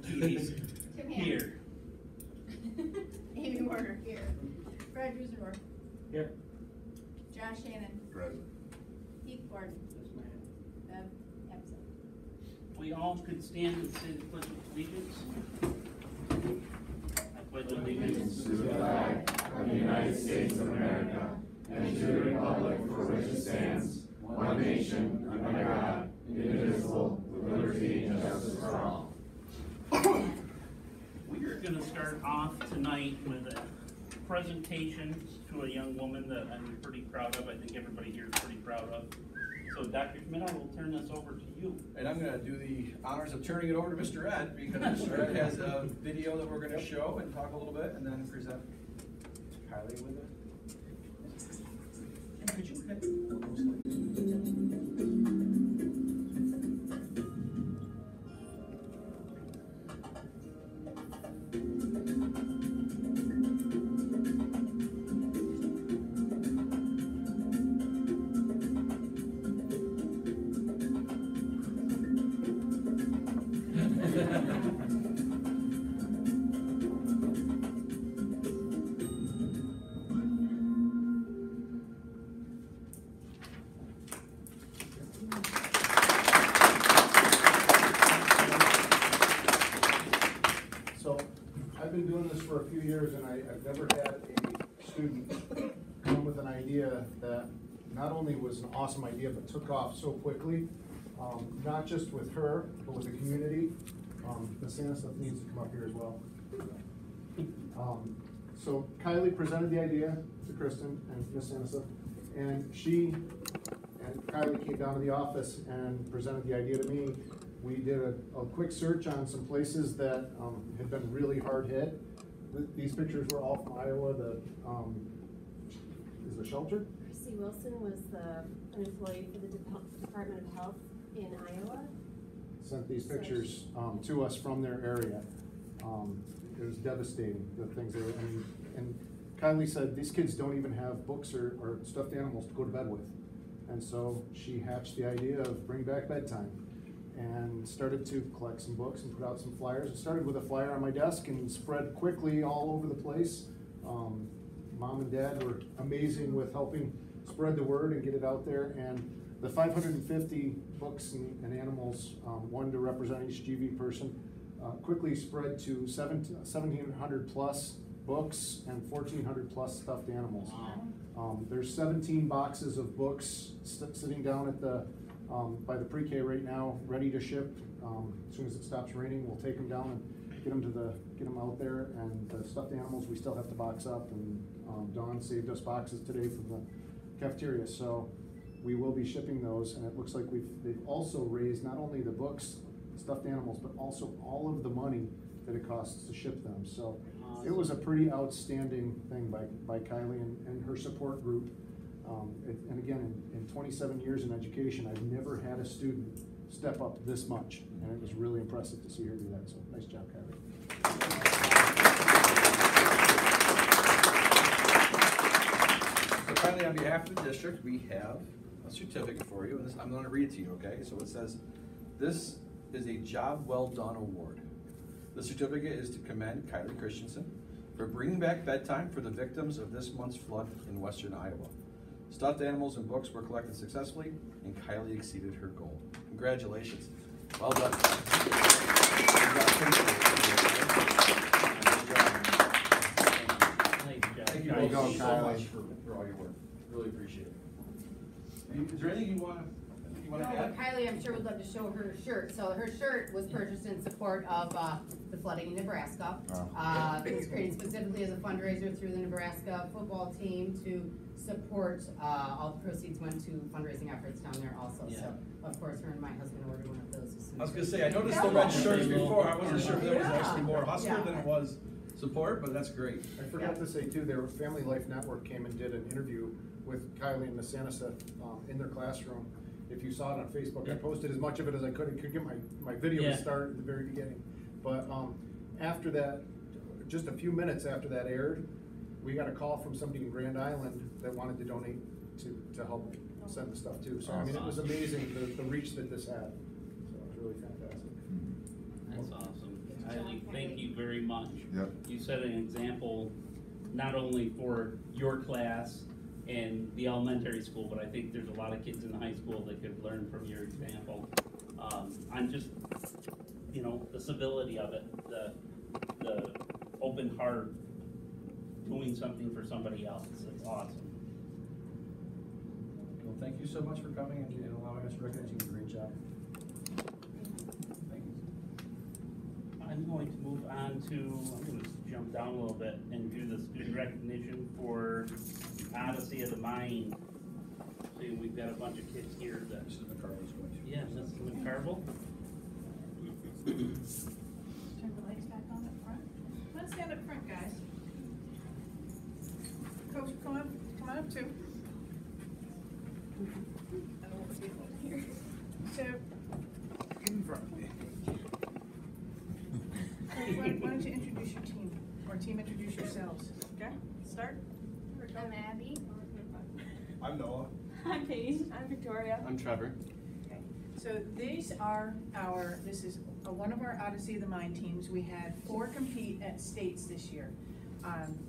Amy Keys. Here. Amy Warner, here. Brad Rusenor. Here. Josh Shannon. Present. Keith Gordon. Bev absent. We all could stand and say the Pledge of Allegiance. I pledge allegiance to the flag of the United States of America and to the republic for which it stands, one nation, under God, indivisible, with liberty and justice for all. We are going to start off tonight with a presentation to a young woman that I'm pretty proud of. I think everybody here is pretty proud of. So Dr. Schmidt, I will turn this over to you. And I'm going to do the honors of turning it over to Mr. Ed, because Mr. Ed has a video that we're going to show and talk a little bit, and then present Kylie with it. And could you hit for a few years, and I've never had a student come with an idea that not only was an awesome idea, but took off so quickly, not just with her, but with the community. Ms. Sanisa needs to come up here as well. So Kylie presented the idea to Kristen and Ms. Sanisa, and Kylie came down to the office and presented the idea to me. We did a quick search on some places that had been really hard hit. These pictures were all from Iowa. Is the shelter? Chrissy Wilson was an employee for the Department of Health in Iowa. Sent these pictures to us from their area. It was devastating, the things they were, and Kylie said these kids don't even have books or stuffed animals to go to bed with. And so she hatched the idea of bring back bedtime, and started to collect some books and put out some flyers. It started with a flyer on my desk and spread quickly all over the place. Mom and Dad were amazing with helping spread the word and get it out there. And the 550 books and animals, one to represent each GV person, quickly spread to 1,700 plus books and 1,400 plus stuffed animals. There's 17 boxes of books sitting down at by the pre-K right now, ready to ship. As soon as it stops raining, we'll take them down and get them out there. And the stuffed animals we still have to box up. And Dawn saved us boxes today from the cafeteria, so we will be shipping those. And it looks like they've also raised not only the books, stuffed animals, but also all of the money that it costs to ship them. So it was a pretty outstanding thing by Kylie and her support group. And again, in 27 years in education, I've never had a student step up this much, and it was really impressive to see her do that. So nice job, Kylie. So Kylie, on behalf of the district, we have a certificate for you, and I'm going to read it to you, okay? So it says, this is a Job Well Done Award. The certificate is to commend Kylie Christensen for bringing back bedtime for the victims of this month's flood in western Iowa. Stuffed animals and books were collected successfully, and Kylie exceeded her goal. Congratulations. Well done. Thank you both so much for all your work. Really appreciate it. Is there anything you want to add? Kylie, I'm sure would love to show her shirt. So her shirt was purchased in support of the flooding in Nebraska. It was created specifically as a fundraiser through the Nebraska football team to support. All the proceeds went to fundraising efforts down there also. Yeah. So of course, her and my husband ordered one of those. I was going to say, I noticed the red shirts before. I wasn't sure if that was actually more Husker than it was support, but that's great. I forgot to say too, their Family Life Network came and did an interview with Kylie and Miss Sanisa in their classroom. If you saw it on Facebook, I posted as much of it as I could. I could get my video to start at the very beginning. But after that, just a few minutes after that aired, we got a call from somebody in Grand Island that wanted to donate to help send the stuff too. So I mean, it was amazing the reach that this had. So it was really fantastic. That's awesome. Kylie, thank you very much. Yep. You set an example not only for your class and the elementary school, but I think there's a lot of kids in the high school that could learn from your example. I'm just, you know, the civility of it, the open heart, doing something for somebody else. It's awesome. Well, thank you so much for coming and allowing us to recognize you. Great job. Thank you. I'm going to move on to, I'm going to jump down a little bit and do the student recognition for Odyssey of the Mind. See, we've got a bunch of kids here that. This is McCarthy's going to. Yeah, Mrs. McCarville. Turn the lights back on up front. Let's stand up front, guys. Coach, come on up too. I don't want to be over here. So, In front of me. why don't you introduce your team, or team introduce yourselves, okay? Start. I'm Abby. I'm Noah. I'm Paige. I'm Victoria. I'm Trevor. Okay. So these are this is one of our Odyssey of the Mind teams. We had 4 compete at states this year.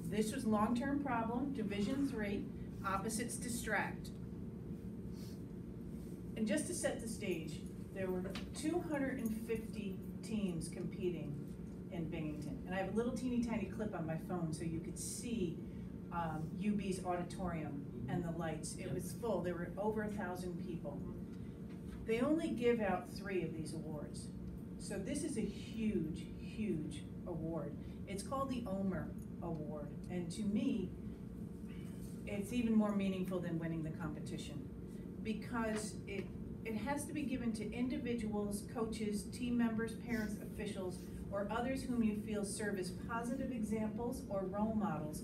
This was long-term problem, Division 3, opposites distract. And just to set the stage, there were 250 teams competing in Binghamton. And I have a little teeny tiny clip on my phone so you could see UB's auditorium and the lights. It was full. There were over 1,000 people. They only give out 3 of these awards. So this is a huge, huge award. It's called the Omer Award. And to me, it's even more meaningful than winning the competition because it has to be given to individuals, coaches, team members, parents, officials, or others whom you feel serve as positive examples or role models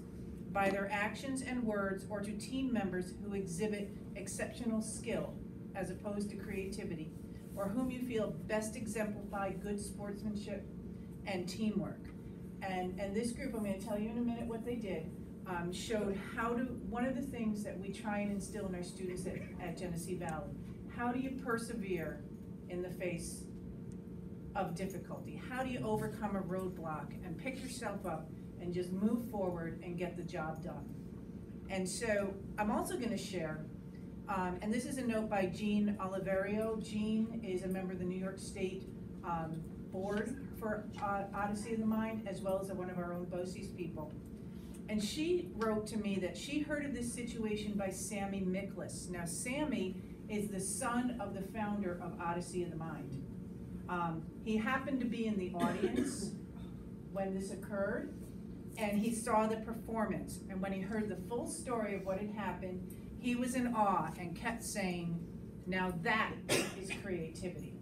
by their actions and words, or to team members who exhibit exceptional skill as opposed to creativity, or whom you feel best exemplify good sportsmanship and teamwork. And this group, I'm going to tell you in a minute what they did, showed how to, one of the things that we try and instill in our students at Genesee Valley, how do you persevere in the face of difficulty? How do you overcome a roadblock and pick yourself up and just move forward and get the job done? And so I'm also going to share, and this is a note by Jean Oliverio. Jean is a member of the New York State board for Odyssey of the Mind, as well as one of our own BOCES people. And she wrote to me that she heard of this situation by Sammy Miklas. Now, Sammy is the son of the founder of Odyssey of the Mind. He happened to be in the audience when this occurred, and he saw the performance. And when he heard the full story of what had happened, he was in awe and kept saying, now that is creativity.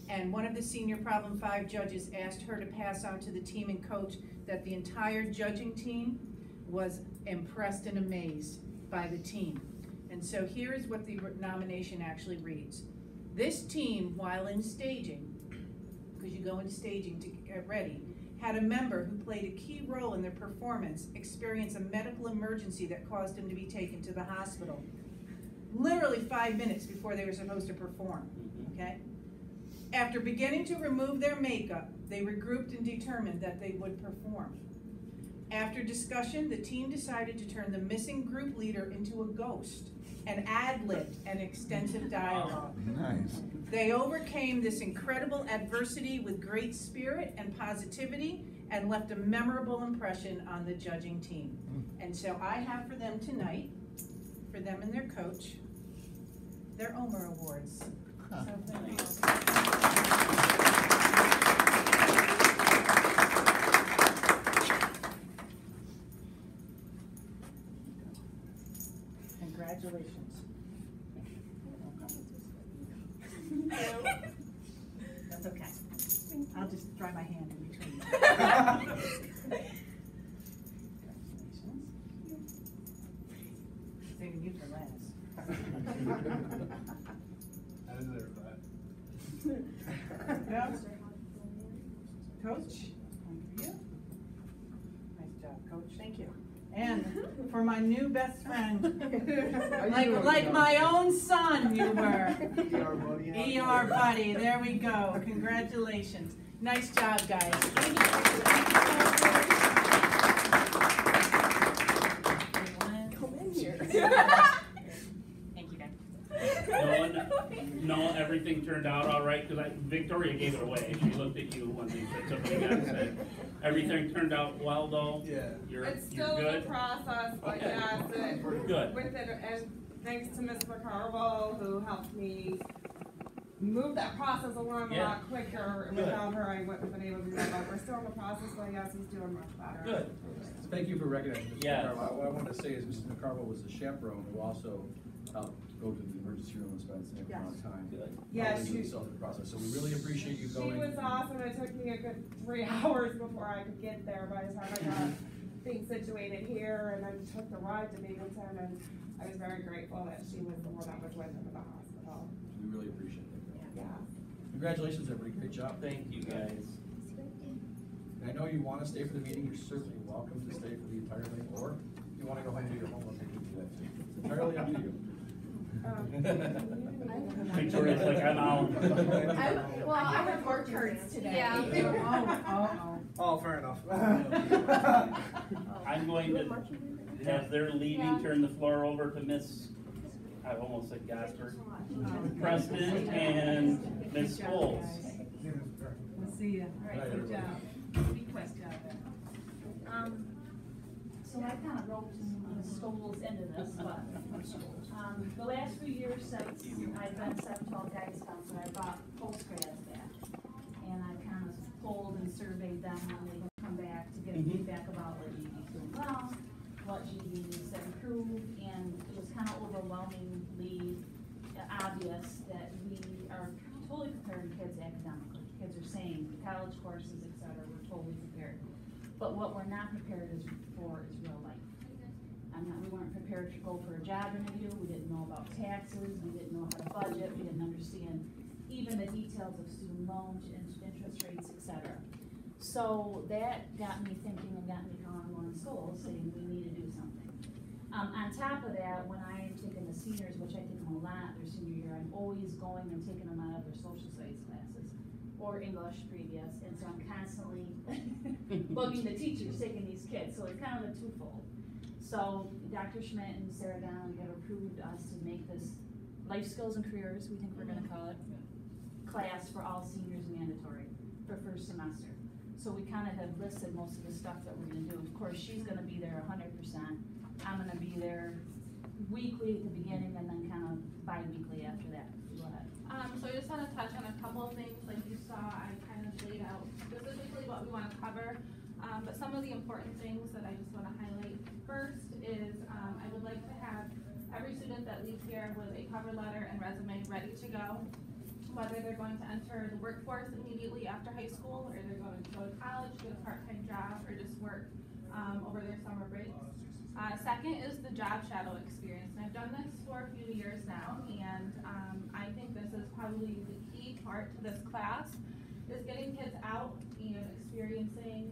And one of the senior Problem 5 judges asked her to pass on to the team and coach that the entire judging team was impressed and amazed by the team. And so here is what the nomination actually reads. This team, while in staging, because you go into staging to get ready, had a member who played a key role in their performance experience a medical emergency that caused him to be taken to the hospital. Literally 5 minutes before they were supposed to perform, okay? After beginning to remove their makeup, they regrouped and determined that they would perform. After discussion, the team decided to turn the missing group leader into a ghost and ad-libbed an extensive dialogue. Nice. They overcame this incredible adversity with great spirit and positivity and left a memorable impression on the judging team. And so I have for them tonight, for them and their coach, their Omer Awards. So thank you. Congratulations. That's okay. I'll just dry my hand in between. Congratulations. Saving you for last. I deserve that. Yeah. Coach, one for you. Nice job, Coach. Thank you. And for my new best friend, like my own son you were. ER buddy. ER buddy, there we go. Congratulations. Nice job, guys. Come in here. Thank you, guys. No, everything turned out all right, because Victoria gave it away. She looked at you when they took something out and said, everything turned out well, though? Yeah. You're It's you're still a good? process, but Okay. yes, Good. with it, and thanks to Ms. McCarville, who helped me move that process along a Yeah. lot quicker. Good. Without her, I wouldn't have been able to do that, but we're still in the process, but yes, he's doing much better. Good. Thank you for recognizing Mrs. Yeah. McCarville. What I wanted to say is Mrs. McCarville was the chaperone who also helped go to the emergency room and spend some amount of time. Yeah, helping she- yourself in the process, so we really appreciate you She going. was awesome. It took me a good 3 hours before I could get there by the time I got things situated here, and then took the ride to Binghamton, and I was very grateful that she was the one that was with him in the hospital. We really appreciate it. Yeah. Congratulations, everybody, great job. Thank you, guys. And I know you want to stay for the meeting, you're certainly welcome to stay for the entire thing, or if you want to go home and do your homework, you can do that too. It's entirely up to you. Victoria's like, I'm out. Well, I have work cards today. Oh, fair enough. I'm going to, as they're leaving, turn the floor over to Miss, I almost said Gosper, Preston and Miss Scholes. We'll see you. All right, Good everybody. job. Request job. So I kind of roped schools into this, but, the last few years since I've been 712 guidance counselor, I brought post-grads back. And I kind of polled and surveyed them when they come back to get feedback about what GED's doing well, what GED needs to improve, and it was kind of overwhelmingly obvious that we are totally preparing kids academically. Kids are saying college courses, et cetera, we're totally prepared. But what we're not prepared for is real life. We weren't prepared to go for a job interview, we didn't know about taxes, we didn't know how to budget, we didn't understand even the details of student loans, interest rates, et cetera. So that got me thinking and got me calling one school saying we need to do something. On top of that, when I am taking the seniors, which I take them a lot their senior year, I'm always going and taking them out of their social studies classes or English previous, and so I'm constantly bugging the teachers taking these kids, so it's kind of a twofold. So Dr. Schmidt and Sarah Donnelly have approved us to make this life skills and careers, we think we're gonna call it, class for all seniors mandatory for first semester. So we kind of have listed most of the stuff that we're gonna do. Of course, she's gonna be there 100%. I'm gonna be there weekly at the beginning and then kind of bi-weekly after that. Go ahead. So I just want to touch on a couple of things. Like you saw, I kind of laid out specifically what we want to cover. But some of the important things that I just want to highlight first is I would like to have every student that leaves here with a cover letter and resume ready to go. Whether they're going to enter the workforce immediately after high school, or they're going to go to college, get a part-time job, or just work over their summer breaks. Second is the job shadow experience, and I've done this for a few years now, and I think this is probably the key part to this class, is getting kids out and experiencing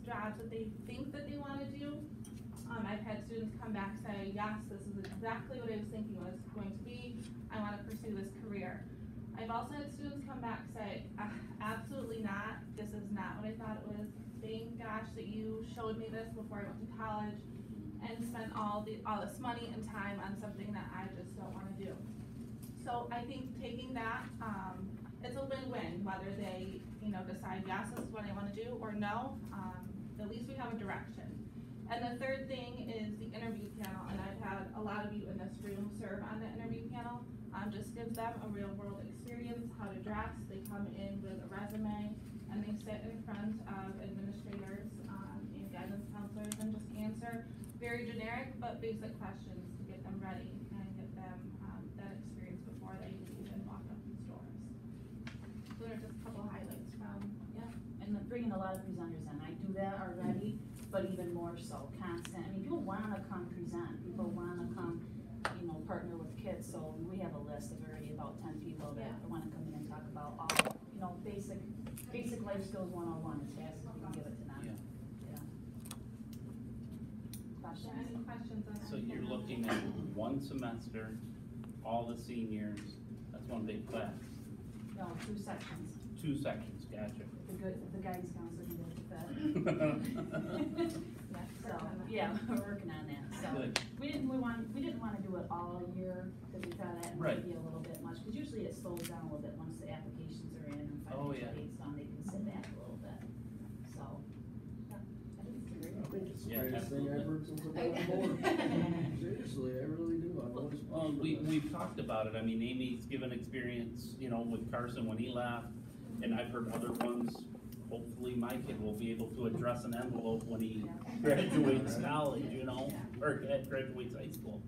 jobs that they think that they want to do. I've had students come back say, yes, this is exactly what I was thinking it was going to be, I want to pursue this career. I've also had students come back say, absolutely not, this is not what I thought it was. Thank gosh that you showed me this before I went to college and spent all this money and time on something that I just don't want to do. So I think taking that, it's a win-win, whether they decide yes, this is what I want to do, or no, at least we have a direction. And the third thing is the interview panel, and I've had a lot of you in this room serve on the interview panel. Just gives them a real world experience, how to dress. They come in with a resume and they sit in front of administrators and guidance counselors and just answer very generic but basic questions to get them ready and get them that experience before they even walk up in stores. So there are just a couple highlights from, And bringing a lot of presenters in. I do that already, but even more so, constant. I mean, people wanna come present, people wanna come, partner with kids, so we have a list of already about 10 people that wanna come in and talk about all, basic life skills 101 is fast, we can give it to them. Questions? any questions on that? So you're looking at one semester, all the seniors, that's one big class. No, 2 sections. 2 sections, gotcha. The guidance counselor can do that. So, yeah, we're working on that, so. Good. We didn't wanna do it all year, cause we thought that Right. might be a little bit much, cause usually it slows down a little bit once the applications are in and Oh, financial yeah. aid's done, they can sit back a little bit, so. Yeah, I think it's great. I think it's the Yeah, greatest thing I've heard since I've been on board. Seriously, I really do. I've always pushed for this. We've talked about it, I mean, Amy's given experience, you know, with Carson when he left, and I've heard other ones. Hopefully my kid will be able to address an envelope when he graduates college, you know, or graduates high school,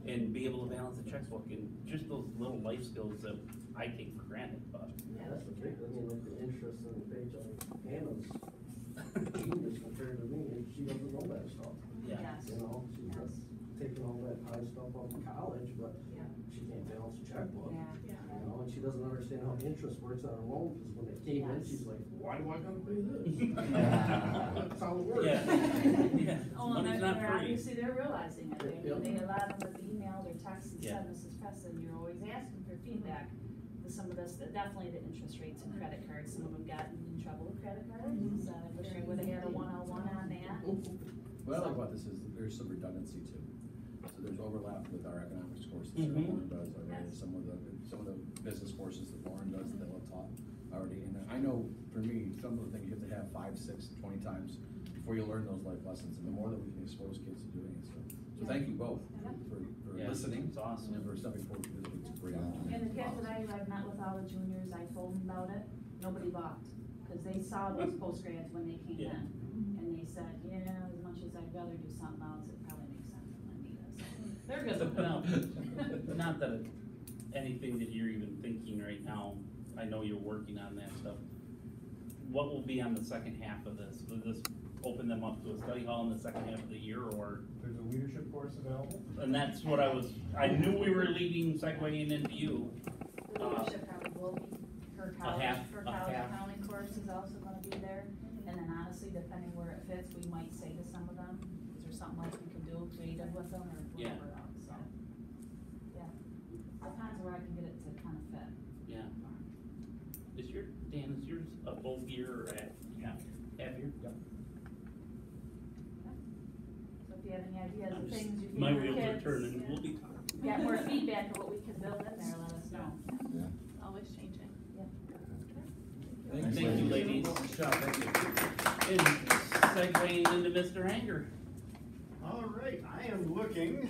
and be able to balance a checkbook, and just those little life skills that I take for granted, but. Yeah, that's the big, I mean, like the interest in the page on Hannah's genius compared to me, and she doesn't know that stuff. Yeah. Yes. You know, she's just taking all that high stuff off of college, but Yeah. she can't balance a checkbook. Yeah. You know, and she doesn't understand how interest works on her loan, because when they came in, Yes. she's like, why do I gotta pay this? Yeah. That's how it works. Yeah, yeah, Oh, and money's they're not free. obviously, they're realizing it, Yep. they a lot of them with emails or texts and Yeah. said, Mrs. Preston, you're always asking for feedback. With some of this, definitely the interest rates and credit cards, some of them got in trouble with credit cards, so I wish we would've had a 101 on that. What I like about this is that there's some redundancy too. So there's overlap with our economics courses that Mhm. Lauren does already, some of the business courses that Lauren does that they'll taught already. And I know for me, some of the things you have to have 5, 6, 20 times before you learn those life lessons, and the more that we can expose kids to doing it. So thank you both for Yeah, listening. it's awesome. And for stepping forward to this, it's a great opportunity. And the kids that I've met with all the juniors, I told them about it, nobody balked, cause they saw those post-grads when they came Yeah. in. And they said, yeah, as much as I'd rather do something else, it probably makes sense for Anita, so they're good with Well, it. not that it's anything that you're even thinking right now, I know you're working on that stuff. What will be on the second half of this? Will this open them up to a study hall in the second half of the year, or? There's a leadership course available. And that's what I knew we were leading, segueing into you. The leadership probably will be, her college half. accounting course is also gonna be there. And then honestly, depending where it fits, we might say to some of them, is there something else we can do creative with them or Yeah. whatever else, so. Yeah, depends where I can get it to kind of fit. Yeah. Is yours a full year or half? Yeah. Half year? Yep. So if you have any ideas of things you think My for wheels are kids, turning, we'll be talking. yeah, more feedback of what we can build in there, let us know. Always changing. Thank you, ladies. Good job, thank you. And segueing into Mr. Hanger. All right, I am looking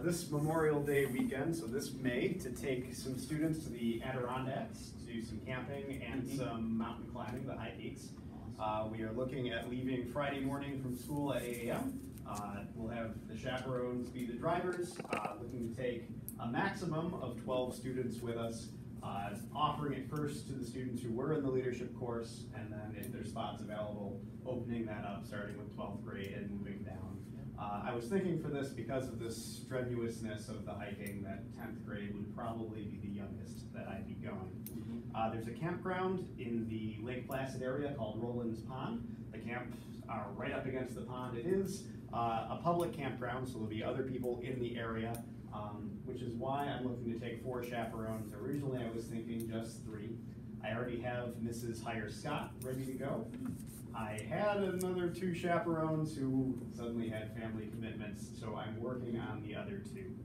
this Memorial Day weekend, so this May, to take some students to the Adirondacks to do some camping and some mountain climbing, the high peaks. We are looking at leaving Friday morning from school at 8 a.m. We'll have the chaperones be the drivers, looking to take a maximum of 12 students with us, offering it first to the students who were in the leadership course, and then if there's spots available, opening that up, starting with 12th grade and moving down. I was thinking for this, because of the strenuousness of the hiking, that 10th grade would probably be the youngest that I'd be going. There's a campground in the Lake Placid area called Roland's Pond. The camps are right up against the pond. It is a public campground, so there'll be other people in the area, which is why I'm looking to take 4 chaperones. Originally, I was thinking just 3. I already have Mrs. Hire Scott ready to go. I had another 2 chaperones who suddenly had family commitments, so I'm working on the other 2.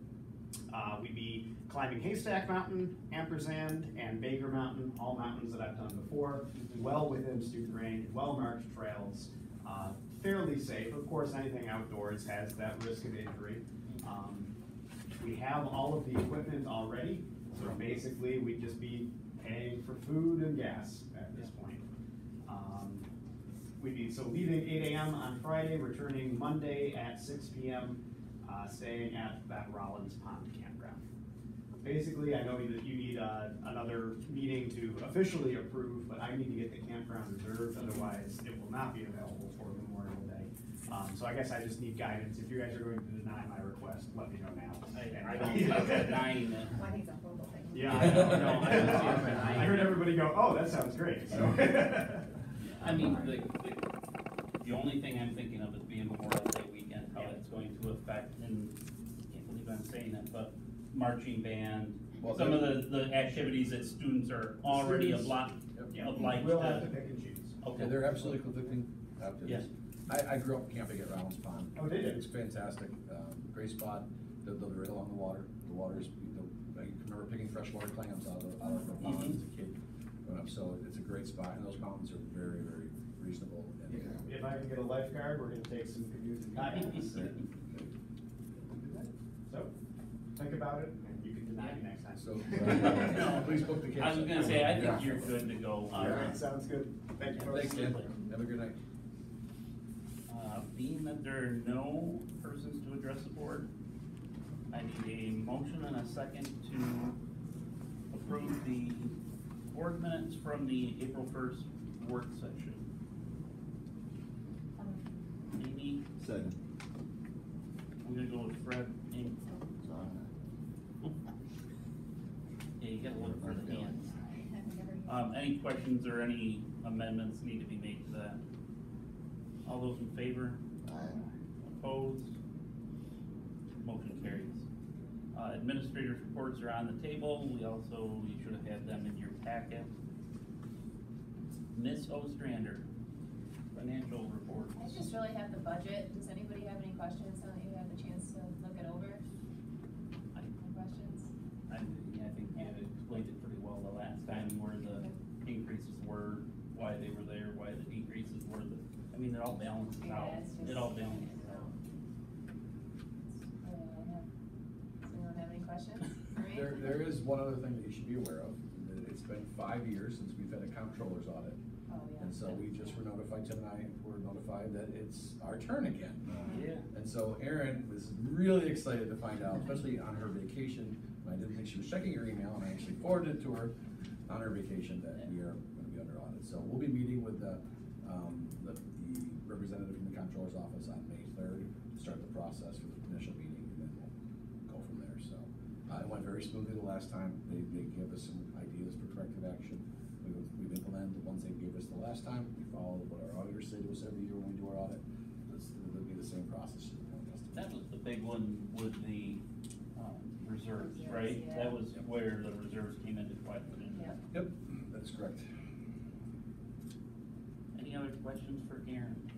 We'd be climbing Haystack Mountain, Ampersand, and Baker Mountain, all mountains that I've done before, well within student range, well-marked trails, fairly safe. Of course, anything outdoors has that risk of injury. We have all of the equipment already, so basically we'd just be paying for food and gas at this point. We'd be leaving 8 a.m. on Friday, returning Monday at 6 p.m., staying at that Rollins Pond campground. Basically, I know that you need another meeting to officially approve, but I need to get the campground reserved, otherwise it will not be available for Memorial Day. So I guess I just need guidance. If you guys are going to deny my request, let me know now. I don't deny that. Why needs a horrible thing? Yeah, I know, no, I heard everybody go, oh, that sounds great, so. I mean, the only thing I'm thinking of is being Memorial Day weekend, how that's going to affect, and I can't believe I'm saying that, but marching band, Well, some of the activities that students are already a lot. obliged We'll have to? to pick and choose. Okay, they're absolutely conflicting activities. I grew up camping at Rollins Pond. Oh, did you? It's fantastic, great spot, they're right along the water, the water's, I can remember picking freshwater clams out of the pond as a kid growing up, so it's a great spot, and those mountains are very, very reasonable. And If I can get a lifeguard, we're gonna take some canoes and kayaks. So, think about it, and you can deny me next time. So, please book the campsite. I was gonna say, I think you're good to go. All right, sounds good. Thank you, folks. Thanks, Dan, have a good night. Being that there are no persons to address the board, I need a motion and a second to approve the board minutes from the April 1st work session. Amy? Second. I'm gonna go with Fred. Amy? Yeah, you gotta look for the hands. Any questions or any amendments need to be made to that? All those in favor? Opposed? Motion carries. Administrators' reports are on the table. You should have had them in your packet. Ms. Ostrander, financial report. I just really have the budget. Does anybody have any questions now that you have the chance to look it over? Any questions? I think you had explained it pretty well the last time, where the increases were, why they were there, why the decreases were. I mean, it all balances out. It all balances out. Does anyone have any questions? There is one other thing that you should be aware of, that it's been 5 years since we've had a comptroller's audit. Oh, yeah. And so we just were notified, Tim and I were notified that it's our turn again. Yeah. And so Erin was really excited to find out, especially on her vacation. I didn't think she was checking her email, and I actually forwarded it to her on her vacation that we are gonna be under audit. So we'll be meeting with the representative from the comptroller's office on May 3rd to start the process for the initial meeting, and then we'll go from there. So it went very smoothly the last time. They gave us some ideas for corrective action. We've implemented the ones they gave us the last time. We followed what our auditors say to us every year when we do our audit. It'll be the same process. That was the big one with the reserves, right? Yeah. That was where the reserves came into question. Yep, that's correct. Any other questions for Aaron?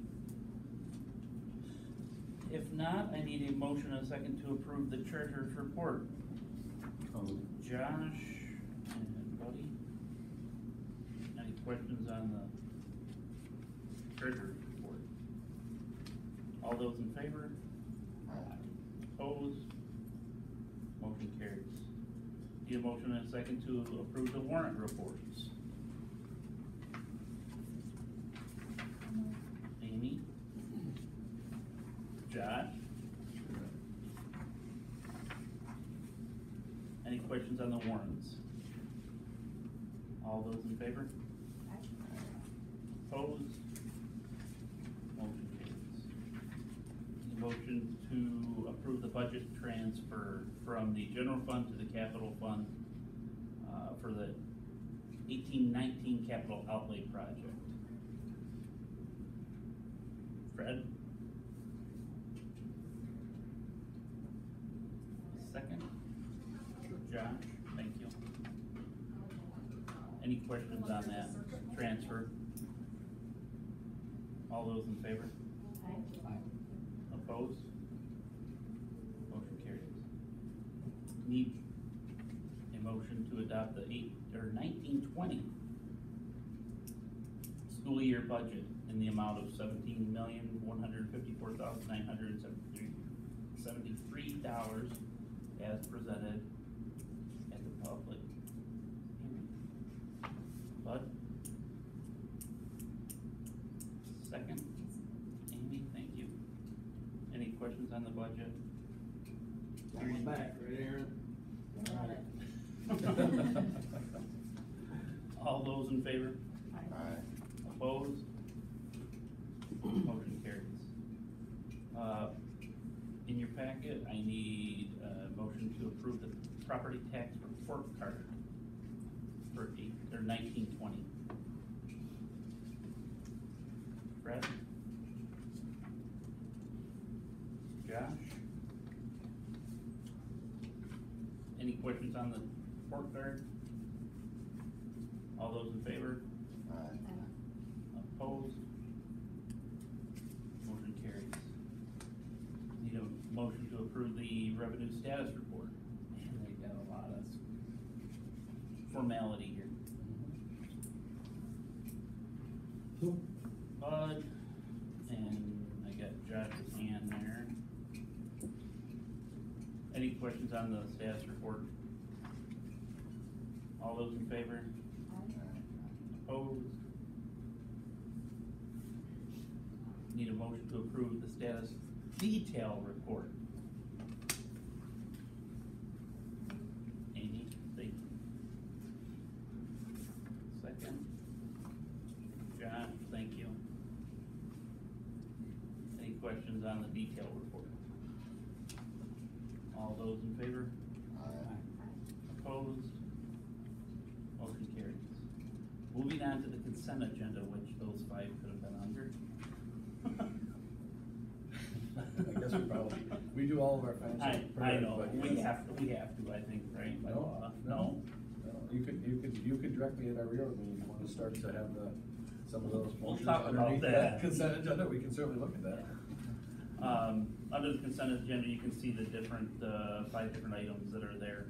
If not, I need a motion and a second to approve the treasurer's report. Josh and Buddy? Any questions on the treasurer's report? All those in favor? Opposed? Motion carries. Need a motion and a second to approve the warrant reports. Amy? Josh? Any questions on the warrants? All those in favor? Opposed? Motion carries. Motion to approve the budget transfer from the general fund to the capital fund for the 18-19 capital outlay project. Fred? Second? Josh, thank you. Any questions on that transfer? All those in favor? Opposed? Motion carries. Need a motion to adopt the 1920 school year budget in the amount of $17,154,973 as presented at the public hearing. Bud? Second? Amy, thank you. Any questions on the budget? Hearing back, right, Aaron? All those in favor? Aye. Opposed? Motion carries. In your packet, I need a motion to approve the property tax report card for 1920. Fred? Josh? Any questions on the report card? All those in favor? Opposed? Motion carries. Need a motion to approve the revenue status report. Man, they got a lot of formality here. Bud, and I got Josh's hand there. Any questions on the status report? All those in favor? Opposed? Need a motion to approve the status detail report. Amy, thank you. Second. Josh, thank you. Any questions on the detail report? All those in favor? Opposed? Motion carries. Moving on to the consent agenda, which those 5 could have been under. I guess we do all of our financial. I know, but we yes. have to, I think, right, by law? No. You could direct me at our reorg meeting, if you want to start to have some of those We'll motions talk about underneath that. consent agenda, we can certainly look at that. Under the consent agenda, you can see the different, 5 different items that are there.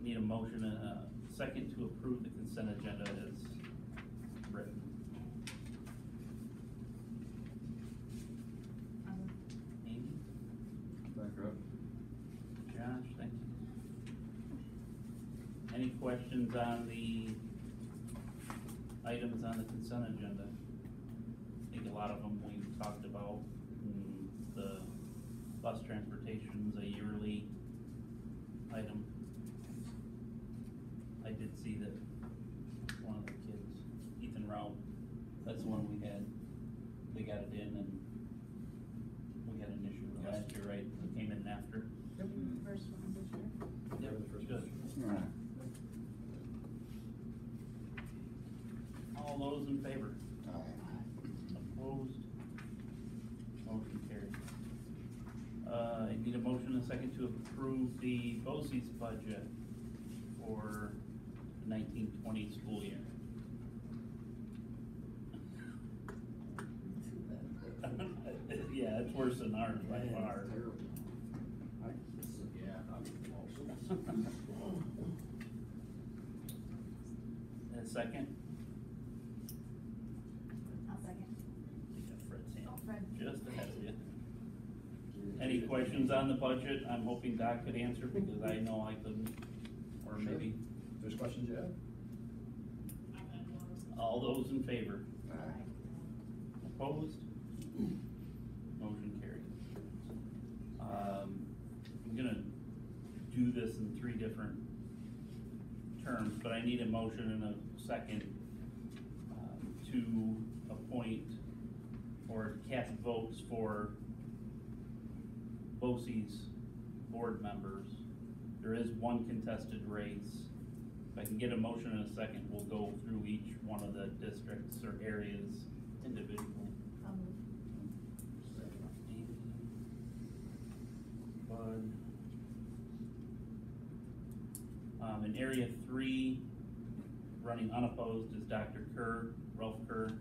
Need a motion and a second to approve the consent agenda as written. Amy? Josh, thank you. Any questions on the items on the consent agenda? I think a lot of them we've talked about. The bus transportation's a yearly item. I did see that one of the kids, Ethan Rao, that's the one we had, they got it in and we had an issue with it last year, right? It came in after. First one this year. Yep, good. All those in favor? Opposed? Motion carried. I need a motion and a second to approve the BOCES budget for the 1920 school year. Yeah, it's worse than ours by far. And a second? I'll second. You got Fred's hand. Oh, Fred. Just ahead of you. Any questions on the budget? I'm hoping Doc could answer because I know I couldn't, or Sure. maybe. If there's questions you have? All those in favor? Opposed? Motion carried. I'm gonna do this in 3 different terms, but I need a motion and a second to appoint or cast votes for BOCES board members. There is 1 contested race. If I can get a motion and a second, we'll go through each one of the districts or areas individually. Bud. In area 3, running unopposed is Dr. Kerr, Ralph Kerr.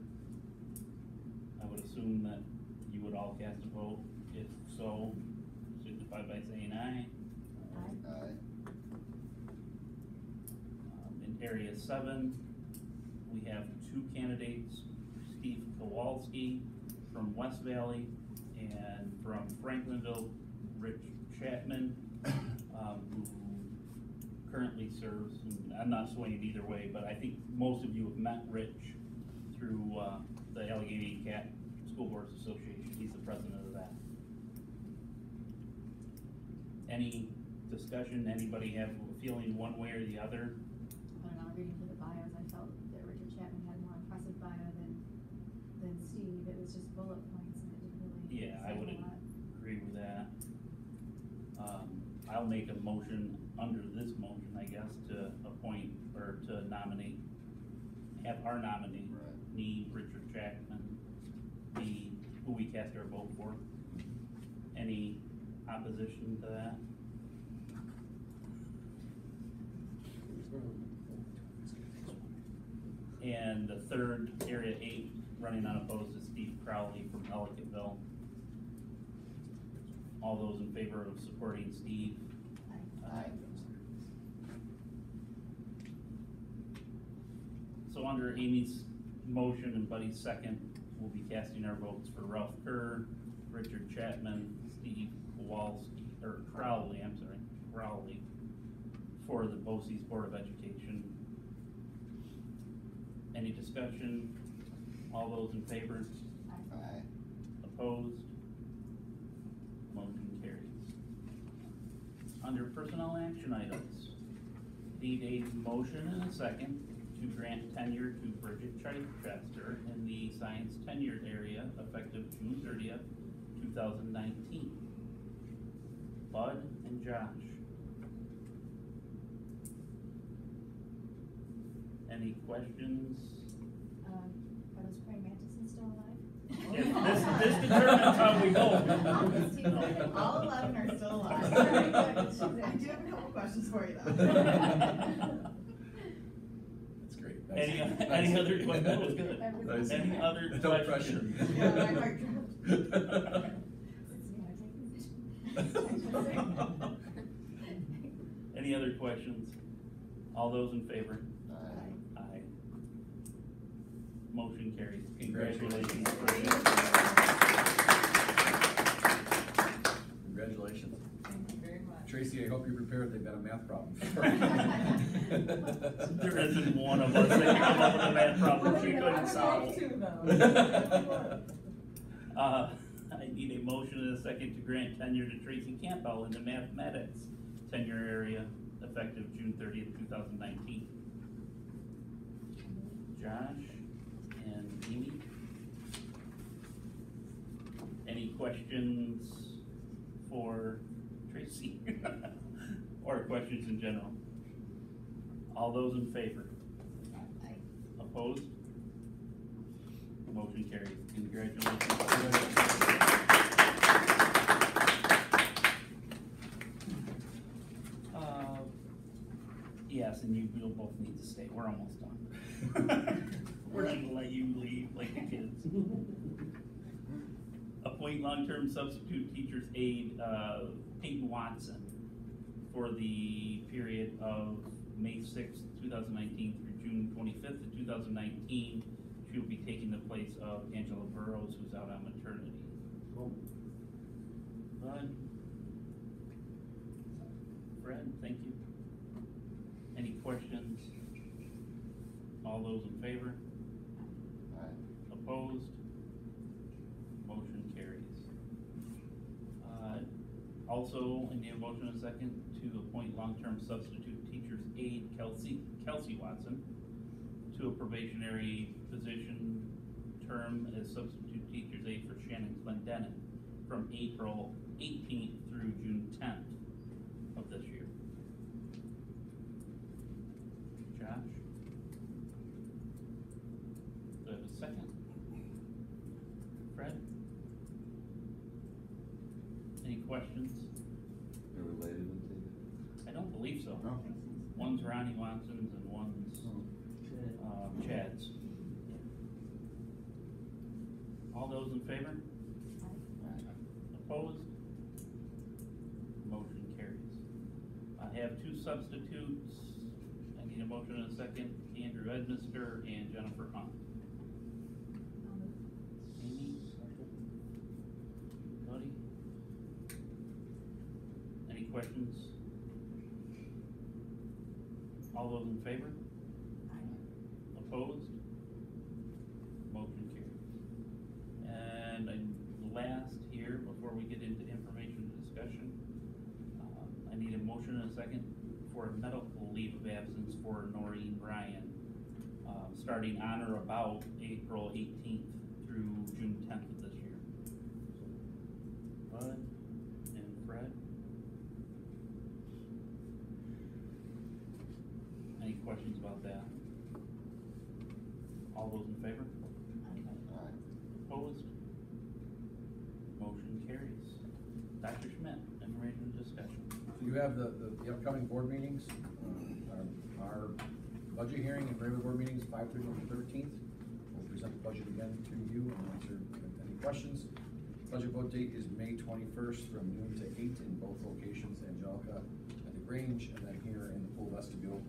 I would assume that you would all cast a vote. If so, signify by saying aye. In area 7, we have 2 candidates, Steve Kowalski from West Valley and from Franklinville, Rich Chapman, who currently serves, and I'm not swaying either way, but I think most of you have met Rich through the Allegheny Cat School Boards Association. He's the president of that. Any discussion? Anybody have a feeling one way or the other? I don't know, reading through the bios, I felt that Richard Chapman had a more impressive bio than Steve. It was just bullet points and it didn't really. Yeah, I say a would lot. agree with that. I'll make a motion under this motion, I guess, to appoint or to nominate, have our nominee, me, Richard Chapman, be who we cast our vote for. Any opposition to that? And the third, Area 8, running unopposed is Steve Crowley from Ellicottville. All those in favor of supporting Steve? Aye. So under Amy's motion and Buddy's second, we'll be casting our votes for Ralph Kerr, Richard Chapman, Steve Kowalski, or Crowley, Crowley, for the BOCES Board of Education. Any discussion? All those in favor? Aye. Opposed? Motion carries. Under personnel action items, need a motion and a second to grant tenure to Bridget Chichester in the science tenured area effective June 30th, 2019. Bud and Josh. Any questions? Are those praying mantises still alive? Yeah, this determines how we go. All 11 are still alive. Very good. I do have a couple questions for you though. That's great. Any other questions? That was good. Nice. Any other No pressure. questions? Yeah, my heart dropped. Any other questions? All those in favor? Aye. Aye. Motion carries. Congratulations. Congratulations. Thank you very much. Tracy, I hope you're prepared. They've got a math problem. There isn't one of us that can come up with a math problem she couldn't solve. I need a motion and a second to grant tenure to Tracy Campbell in the mathematics tenure area effective June 30th, 2019. Josh and Amy. Any questions for Tracy? Or questions in general? All those in favor? Aye. Opposed? Motion carries. Congratulations. Yes, and you'll both need to stay. We're almost done. We're not gonna let you leave like the kids. Appoint long-term substitute teacher's aide, Peyton Watson, for the period of May 6th, 2019 through June 25th of 2019. She will be taking the place of Angela Burrows, who's out on maternity. Bud? Fred, thank you. Any questions? All those in favor? Aye. Opposed? Motion carries. Also, I need a motion and a second to appoint long-term substitute teacher's aide Kelsey Watson to a probationary position term as substitute teacher's aide for Shannon Clendenin from April 18th through June 10th of this year. Josh? Do I have a second? Fred? Any questions? They're related, I don't believe so. No. One's Ronnie Watson's and one's Chad's. All those in favor? Opposed? Motion carries. I have two substitutes. I need a motion and a second. Andrew Edmister and Jennifer Hunt. Amy? Buddy? Any questions? All those in favor? Opposed? Motion carries. And last here, before we get into information and discussion, I need a motion and a second for a medical leave of absence for Noreen Bryan, starting on or about April 18th through June 10th of this year. Bud and Fred? Any questions about that? All those in favor? Aye. Opposed? Motion carries. Dr. Schmidt, information and discussion. So you have the upcoming board meetings. Our budget hearing and regular board meetings, 5:30 on the 13th. We'll present the budget again to you and answer any questions. Budget vote date is May 21st from noon to 8 in both locations, Angelica at the Grange and then here in the pool vestibule.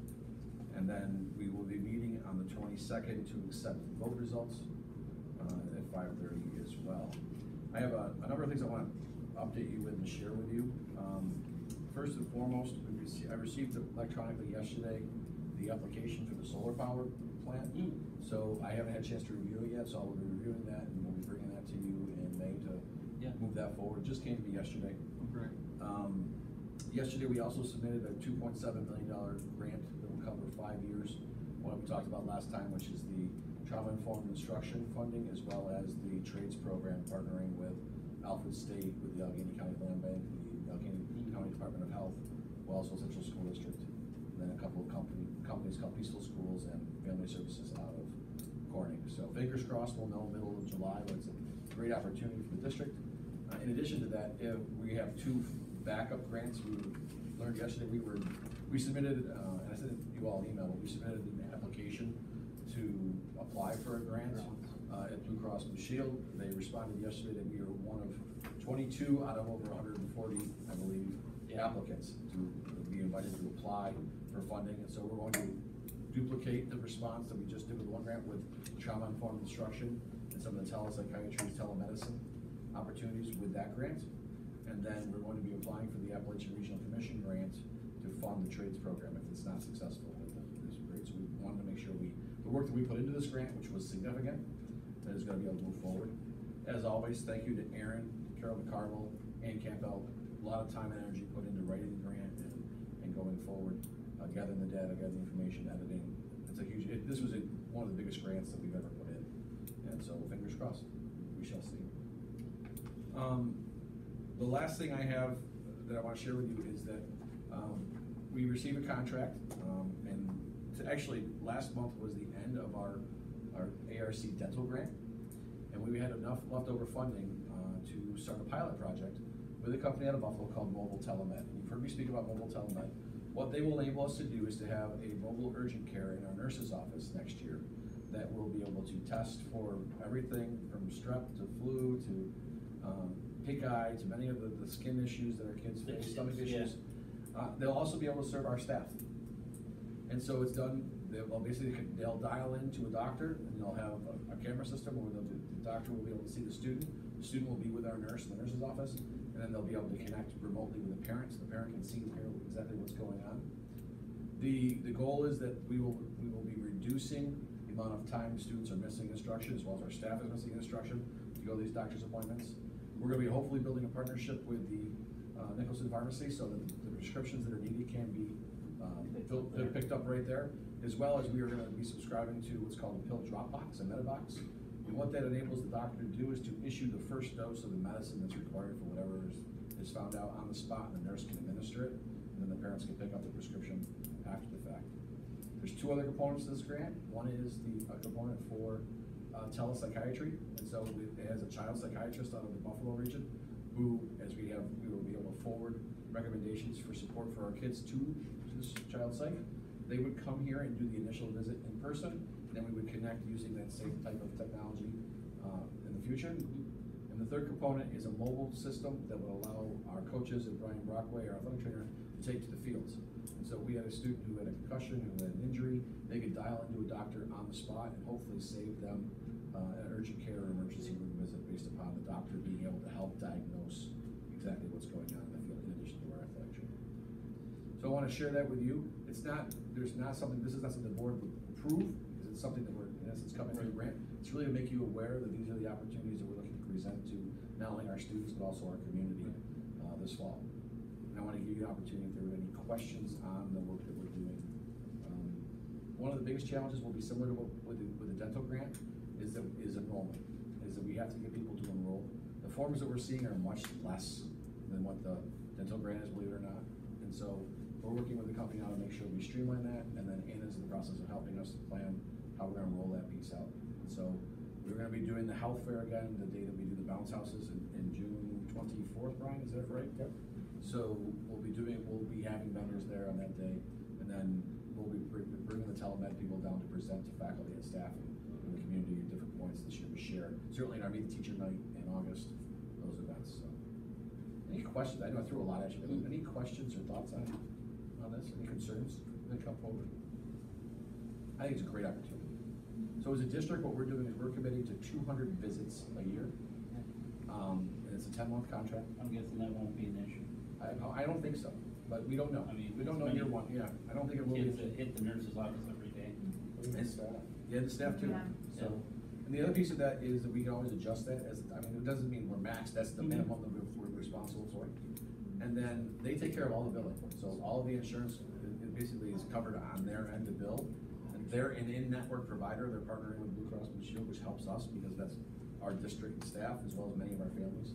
And then we will be meeting on the 22nd to accept vote results at 5:30 as well. I have a number of things I want to update you with and share with you. First and foremost, I received electronically yesterday the application for the solar power plant. So I haven't had a chance to review it yet, so I will be reviewing that and we'll be bringing that to you in May to move that forward. Just came to me yesterday. Great. Yesterday we also submitted a $2.7 million grant that will cover 5 years. What we talked about last time, which is the trauma-informed instruction funding, as well as the trades program partnering with Alfred State, with the Allegheny County Land Bank, the Allegheny County Department of Health, Wellsville Central School District, and then a couple of companies called Peaceful Schools and Family Services out of Corning. So fingers crossed, we'll know middle of July, but it's a great opportunity for the district. In addition to that, we have 2 backup grants. We learned yesterday we submitted, and I sent you all an email, but we submitted an application to apply for a grant at Blue Cross Blue Shield. They responded yesterday that we are one of 22 out of over 140, I believe, applicants to be invited to apply for funding. And so we're going to duplicate the response that we just did with one grant with trauma-informed instruction and some of the telepsychiatry, telemedicine opportunities with that grant. And then we're going to be applying for the Appalachian Regional Commission grant to fund the trades program if it's not successful with this grant. So we wanted to make sure the work that we put into this grant, which was significant, that is going to be able to move forward. As always, thank you to Aaron, Carol McCarville, and Campbell. A lot of time and energy put into writing the grant and going forward, gathering the data, gathering the information, editing. It's a huge, this was one of the biggest grants that we've ever put in. And so fingers crossed, we shall see. The last thing I have that I want to share with you is that we received a contract, and actually last month was the end of our ARC dental grant, and we had enough leftover funding to start a pilot project with a company out of Buffalo called Mobile Telemed. And you've heard me speak about Mobile Telemed. What they will enable us to do is to have a mobile urgent care in our nurse's office next year that will be able to test for everything from strep to flu to pink eye to many of the skin issues that our kids face, stomach issues. They'll also be able to serve our staff. And so it's done, they'll dial into a doctor and they'll have a camera system where the doctor will be able to see the student will be with our nurse in the nurse's office, and then they'll be able to connect remotely with the parents. The parent can see and hear exactly what's going on. The goal is that we will be reducing the amount of time students are missing instruction, as well as our staff is missing instruction to go to these doctor's appointments. We're going to be hopefully building a partnership with the Nicholson Pharmacy so that the prescriptions that are needed can be picked up right there, as well as we are going to be subscribing to what's called a pill drop box, a Medibox. And what that enables the doctor to do is to issue the first dose of the medicine that's required for whatever is found out on the spot, and the nurse can administer it, and then the parents can pick up the prescription after the fact. There's 2 other components to this grant. One is a component for telepsychiatry, and so it has a child psychiatrist out of the Buffalo region who, we will be able to forward recommendations for support for our kids to this child psych. They would come here and do the initial visit in person, and then we would connect using that same type of technology in the future. And the third component is a mobile system that would allow our coaches and Brian Brockway, our athletic trainer, to take to the fields. And so we had a student who had a concussion, who had an injury. They could dial into a doctor on the spot and hopefully save them an urgent care or emergency room visit based upon the doctor being able to help diagnose exactly what's going on in the field, in addition to our athletic trainer. So I want to share that with you. This is not something the board would approve, because it's something that we're, in essence, coming through the grant. It's really to make you aware that these are the opportunities that we're looking to present to not only our students, but also our community this fall. And I want to give you an opportunity if there are any questions on the work that we're doing. One of the biggest challenges will be similar to with the dental grant is enrollment, is that we have to get people to enroll. The forms that we're seeing are much less than what the dental grant is, believe it or not. And so we're working with the company now to make sure we streamline that, and then Anna's in the process of helping us to plan how we're going to roll that piece out. And so we're going to be doing the health fair again, the day that we do the bounce houses in June 24th, Brian, is that right? Yep. So we'll be having vendors there on that day, and then we'll be bringing the telemed people down to present to faculty and staff in the community at different points this year we share. Certainly in our Meet the Teacher Night in August, those events. So. Any questions? I know I threw a lot at you, but any questions or thoughts on this? Any concerns that come forward? I think it's a great opportunity. So as a district, what we're doing is we're committing to 200 visits a year. And it's a 10-month contract. I'm guessing that won't be an issue. I don't think so, but we don't know. I mean, we don't know year one. Yeah, I don't think it will be. Kids that hit the nurse's office every day. And staff. Yeah, the staff too. Yeah. So, and the other piece of that is that we can always adjust that as, I mean, it doesn't mean we're maxed, that's the minimum that we're responsible for. And then they take care of all the billing. So all of the insurance, it basically is covered on their end to bill. And they're an in-network provider, they're partnering with Blue Cross Blue Shield, which helps us because that's our district staff as well as many of our families.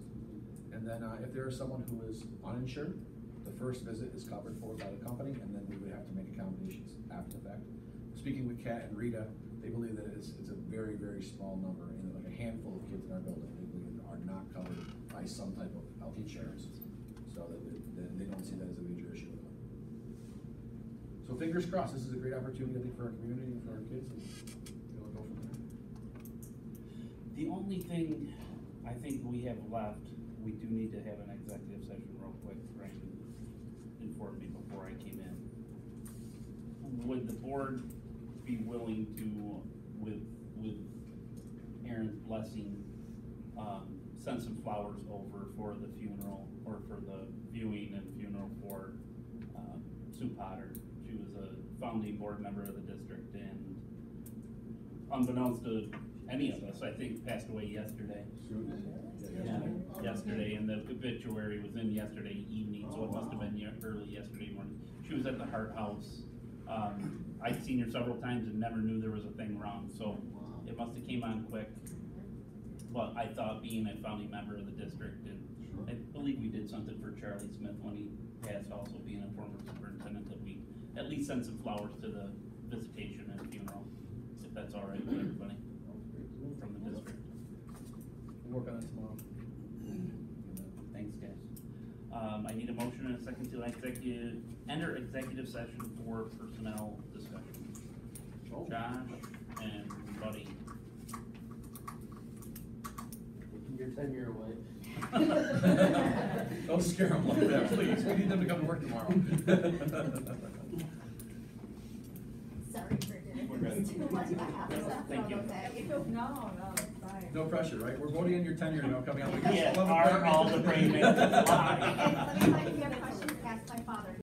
And then if there is someone who is uninsured, the first visit is covered for by the company, and then we would have to make accommodations after the fact. Speaking with Kat and Rita, they believe that it's a very, very small number, and like a handful of kids in our building, they believe are not covered by some type of health insurance, so that they don't see that as a major issue with them. So fingers crossed, this is a great opportunity, I think, for our community and for our kids, and go from there. The only thing I think we have left, we do need to have an executive session real quick. Frank informed me before I came in. Would the board be willing to, with Aaron's blessing, send some flowers over for the funeral, or for the viewing and funeral for Sue Potter? She was a founding board member of the district, and unbeknownst to any of us, I think passed away yesterday. Yeah, yesterday, and the obituary was in yesterday evening, so it must have been early yesterday morning. She was at the Hart House. I'd seen her several times and never knew there was a thing wrong, so it must have came on quick. But I thought, being a founding member of the district, and I believe we did something for Charlie Smith when he passed, also being a former superintendent, that we at least send some flowers to the visitation and funeral, if that's all right with everybody from the district. We'll work on it tomorrow. Thanks, guys. I need a motion and a second to enter executive session for personnel discussion. Josh and Buddy. Taking your tenure away. Don't scare them like that, please. We need them to come to work tomorrow. Sorry for doing We're good. this too much. Thank you. No, it's fine. No pressure, right? We're voting in your tenure now coming up. Yeah, are all the brain makers Let me find if you have questions, ask my father.